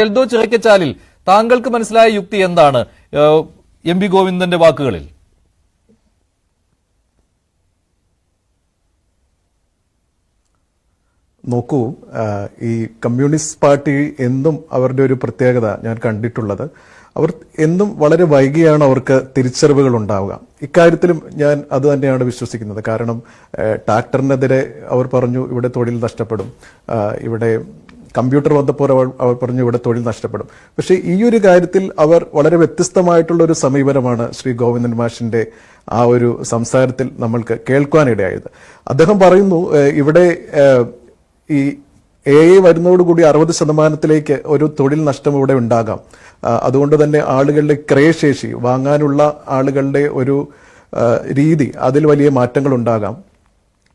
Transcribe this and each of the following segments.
എൽദോ ചിറക്കച്ചാലിൽ താങ്കൾക്ക് മനസ്സിലായ യുക്തി എന്താണ് എം വി ഗോവിന്ദന്റെ വാക്കുകളിൽ? നോക്കൂ, ഈ കമ്മ്യൂണിസ്റ്റ് പാർട്ടി എന്നും അവരുടെ ഒരു പ്രത്യേകത ഞാൻ കണ്ടിട്ടുള്ളത്, അവർ എന്നും വളരെ വൈകിയാണ് അവർക്ക് തിരിച്ചറിവുകൾ ഉണ്ടാവുക. ഇക്കാര്യത്തിലും ഞാൻ അത് തന്നെയാണ് വിശ്വസിക്കുന്നത്. കാരണം ട്രാക്ടറിനെതിരെ അവർ പറഞ്ഞു ഇവിടെ തൊഴിൽ നഷ്ടപ്പെടും, ഇവിടെ കമ്പ്യൂട്ടർ വന്നപ്പോൾ അവർ പറഞ്ഞു ഇവിടെ തൊഴിൽ നഷ്ടപ്പെടും. പക്ഷേ ഈ ഒരു കാര്യത്തിൽ അവർ വളരെ വ്യത്യസ്തമായിട്ടുള്ള ഒരു സമീപനമാണ് ശ്രീ ഗോവിന്ദൻ മാഷിന്റെ ആ ഒരു സംസാരത്തിൽ നമ്മൾക്ക് കേൾക്കാനിടയായത്. അദ്ദേഹം പറയുന്നു ഇവിടെ ഈ AI വരുന്നതോടുകൂടി 60% ഒരു തൊഴിൽ നഷ്ടം ഇവിടെ ഉണ്ടാകാം. അതുകൊണ്ട് തന്നെ ആളുകളുടെ ക്രയശേഷി, വാങ്ങാനുള്ള ആളുകളുടെ ഒരു രീതി, അതിൽ വലിയ മാറ്റങ്ങൾ ഉണ്ടാകാം.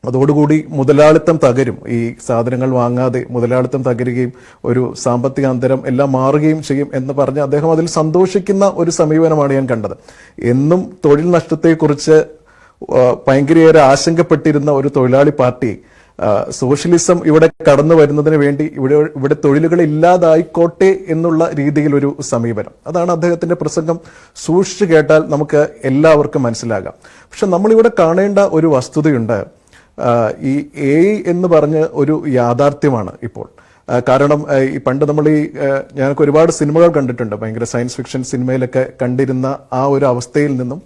അതോടുകൂടി മുതലാളിത്തം തകരും. ഈ സാധനങ്ങൾ വാങ്ങാതെ മുതലാളിത്തം തകരുകയും ഒരു സാമ്പത്തിക അന്തരം എല്ലാം മാറുകയും ചെയ്യും എന്ന് പറഞ്ഞ് അദ്ദേഹം അതിൽ സന്തോഷിക്കുന്ന ഒരു സമീപനമാണ് ഞാൻ കണ്ടത്. എന്നും തൊഴിൽ നഷ്ടത്തെക്കുറിച്ച് ഭയങ്കരയേറെ ആശങ്കപ്പെട്ടിരുന്ന ഒരു തൊഴിലാളി പാർട്ടി സോഷ്യലിസം ഇവിടെ കടന്നു വരുന്നതിന് വേണ്ടി ഇവിടെ തൊഴിലുകൾ ഇല്ലാതായിക്കോട്ടെ എന്നുള്ള രീതിയിൽ ഒരു സമീപനം, അതാണ് അദ്ദേഹത്തിന്റെ പ്രസംഗം സൂക്ഷിച്ചു കേട്ടാൽ നമുക്ക് എല്ലാവർക്കും മനസ്സിലാകാം. പക്ഷെ നമ്മളിവിടെ കാണേണ്ട ഒരു വസ്തുതയുണ്ട്. ഈ AI എന്ന് പറഞ്ഞ ഒരു യാഥാർത്ഥ്യമാണ് ഇപ്പോൾ. കാരണം ഈ പണ്ട് നമ്മൾ ഞാനൊക്കെ ഒരുപാട് സിനിമകൾ കണ്ടിട്ടുണ്ട്, ഭയങ്കര സയൻസ് ഫിക്ഷൻ സിനിമയിലൊക്കെ കണ്ടിരുന്ന ആ ഒരു അവസ്ഥയിൽ നിന്നും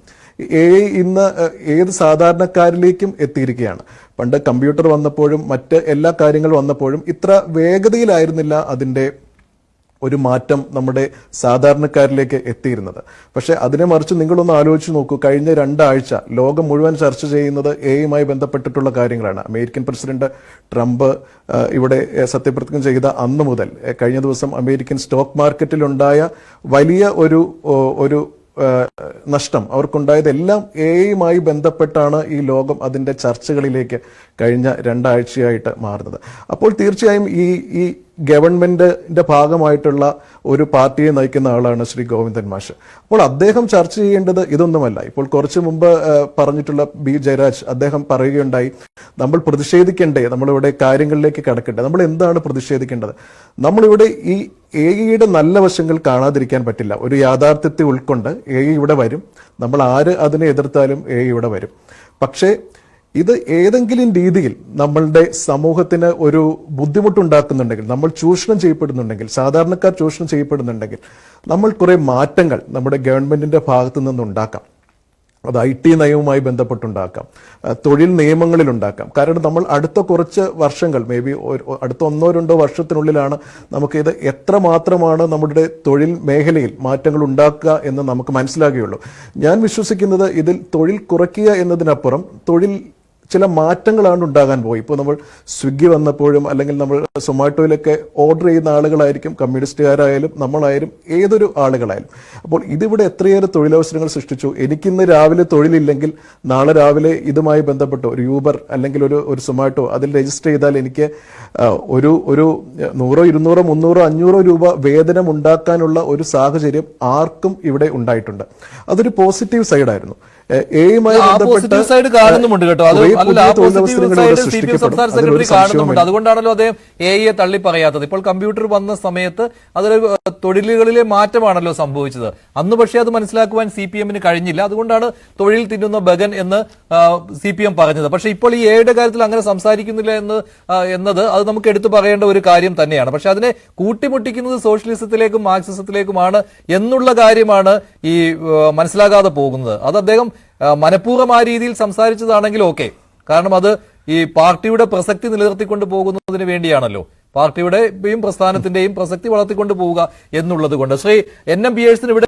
AI ഇന്ന് ഏത് സാധാരണക്കാരിലേക്കും എത്തിയിരിക്കുകയാണ്. പണ്ട് കമ്പ്യൂട്ടർ വന്നപ്പോഴും മറ്റ് എല്ലാ കാര്യങ്ങളും വന്നപ്പോഴും ഇത്ര വേഗതയിലായിരുന്നില്ല അതിന്റെ ഒരു മാറ്റം നമ്മുടെ സാധാരണക്കാരിലേക്ക് എത്തിയിരുന്നത്. പക്ഷെ അതിനെ മറിച്ച് നിങ്ങളൊന്ന് ആലോചിച്ച് നോക്കൂ, കഴിഞ്ഞ 2 ആഴ്ച ലോകം മുഴുവൻ ചർച്ച ചെയ്യുന്നത് AI ബന്ധപ്പെട്ടിട്ടുള്ള കാര്യങ്ങളാണ്. അമേരിക്കൻ പ്രസിഡന്റ് ട്രംപ് ഇവിടെ സത്യപ്രതിജ്ഞ ചെയ്ത അന്ന് മുതൽ കഴിഞ്ഞ ദിവസം അമേരിക്കൻ സ്റ്റോക്ക് മാർക്കറ്റിലുണ്ടായ വലിയ ഒരു നഷ്ടം അവർക്കുണ്ടായതെല്ലാം AI ബന്ധപ്പെട്ടാണ് ഈ ലോകം അതിന്റെ ചർച്ചകളിലേക്ക് കഴിഞ്ഞ 2 ആഴ്ചയായിട്ട് മാറുന്നത്. അപ്പോൾ തീർച്ചയായും ഈ ഗവൺമെന്റിന്റെ ഭാഗമായിട്ടുള്ള ഒരു പാർട്ടിയെ നയിക്കുന്ന ആളാണ് ശ്രീ ഗോവിന്ദൻ മാഷ്. അപ്പോൾ അദ്ദേഹം ചർച്ച ചെയ്യേണ്ടത് ഇതൊന്നുമല്ല. ഇപ്പോൾ കുറച്ചു മുമ്പ് പറഞ്ഞിട്ടുള്ള B. ജയരാജ് അദ്ദേഹം പറയുകയുണ്ടായി, നമ്മൾ പ്രതിഷേധിക്കണ്ടേ, നമ്മളിവിടെ കാര്യങ്ങളിലേക്ക് കടക്കണ്ടേ, നമ്മൾ എന്താണ് പ്രതിഷേധിക്കേണ്ടത്? നമ്മളിവിടെ ഈ AI നല്ല വശങ്ങൾ കാണാതിരിക്കാൻ പറ്റില്ല. ഒരു യാഥാർത്ഥ്യത്തെ ഉൾക്കൊണ്ട് AI ഇവിടെ വരും. നമ്മൾ ആര് അതിനെ എതിർത്താലും AI ഇവിടെ വരും. പക്ഷേ ഇത് ഏതെങ്കിലും രീതിയിൽ നമ്മളുടെ സമൂഹത്തിന് ഒരു ബുദ്ധിമുട്ടുണ്ടാക്കുന്നുണ്ടെങ്കിൽ, നമ്മൾ ചൂഷണം ചെയ്യപ്പെടുന്നുണ്ടെങ്കിൽ, സാധാരണക്കാർ ചൂഷണം ചെയ്യപ്പെടുന്നുണ്ടെങ്കിൽ, നമ്മൾ കുറെ മാറ്റങ്ങൾ നമ്മുടെ ഗവൺമെന്റിന്റെ ഭാഗത്തു നിന്നുണ്ടാക്കാം. അത് IT നയവുമായി ബന്ധപ്പെട്ടുണ്ടാക്കാം, തൊഴിൽ നിയമങ്ങളിൽ ഉണ്ടാക്കാം. കാരണം നമ്മൾ അടുത്ത കുറച്ച് വർഷങ്ങൾ, മേ ബി അടുത്ത 1-2 വർഷത്തിനുള്ളിലാണ് നമുക്കിത് എത്രമാത്രമാണ് നമ്മുടെ തൊഴിൽ മേഖലയിൽ മാറ്റങ്ങൾ ഉണ്ടാക്കുക എന്ന് നമുക്ക് മനസ്സിലാകുകയുള്ളൂ. ഞാൻ വിശ്വസിക്കുന്നത് ഇതിൽ തൊഴിൽ കുറയ്ക്കുക എന്നതിനപ്പുറം തൊഴിൽ ചില മാറ്റങ്ങളാണ് ഉണ്ടാകാൻ പോയി. ഇപ്പോൾ നമ്മൾ സ്വിഗ്ഗി വന്നപ്പോഴും അല്ലെങ്കിൽ നമ്മൾ സൊമാറ്റോയിലൊക്കെ ഓർഡർ ചെയ്യുന്ന ആളുകളായിരിക്കും കമ്മ്യൂണിസ്റ്റുകാരായാലും നമ്മളായാലും ഏതൊരു ആളുകളായാലും. അപ്പോൾ ഇതിവിടെ എത്രയേറെ തൊഴിലവസരങ്ങൾ സൃഷ്ടിച്ചു. എനിക്കിന്ന് രാവിലെ തൊഴിലില്ലെങ്കിൽ നാളെ രാവിലെ ഇതുമായി ബന്ധപ്പെട്ട് ഒരു യൂബർ അല്ലെങ്കിൽ ഒരു സൊമാറ്റോ അതിൽ രജിസ്റ്റർ ചെയ്താൽ എനിക്ക് ഒരു 100, 200, 300, 500 രൂപ വേതനം ഉണ്ടാക്കാനുള്ള ഒരു സാഹചര്യം ആർക്കും ഇവിടെ ഉണ്ടായിട്ടുണ്ട്. അതൊരു പോസിറ്റീവ് സൈഡായിരുന്നു. അതുകൊണ്ടാണല്ലോ അദ്ദേഹം AI തള്ളി പറയാത്തത്. ഇപ്പോൾ കമ്പ്യൂട്ടർ വന്ന സമയത്ത് അതൊരു തൊഴിലുകളിലെ മാറ്റമാണല്ലോ സംഭവിച്ചത്. അന്ന് പക്ഷേ അത് മനസ്സിലാക്കുവാൻ CPM കഴിഞ്ഞില്ല. അതുകൊണ്ടാണ് തൊഴിൽ തിന്നുന്ന ബഗൻ എന്ന് CPM പറഞ്ഞത്. പക്ഷെ ഇപ്പോൾ ഈ AI കാര്യത്തിൽ അങ്ങനെ സംസാരിക്കുന്നില്ല എന്നത് അത് നമുക്ക് എടുത്തു പറയേണ്ട ഒരു കാര്യം തന്നെയാണ്. പക്ഷെ അതിനെ കൂട്ടിമുട്ടിക്കുന്നത് സോഷ്യലിസത്തിലേക്കും മാർക്സിസത്തിലേക്കുമാണ് എന്നുള്ള കാര്യമാണ് ഈ മനസ്സിലാകാതെ പോകുന്നത്. അത് അദ്ദേഹം മനഃപൂർവ്വം ആ രീതിയിൽ സംസാരിച്ചതാണെങ്കിൽ ഓക്കെ, കാരണം അത് ഈ പാർട്ടിയുടെ പ്രസക്തി നിലനിർത്തിക്കൊണ്ട് പോകുന്നതിന് വേണ്ടിയാണല്ലോ, പാർട്ടിയുടെയും പ്രസ്ഥാനത്തിന്റെയും പ്രസക്തി വളർത്തിക്കൊണ്ട് പോവുക എന്നുള്ളത് കൊണ്ട്. ശ്രീ NM പിയേഴ്സിന് ഇവിടെ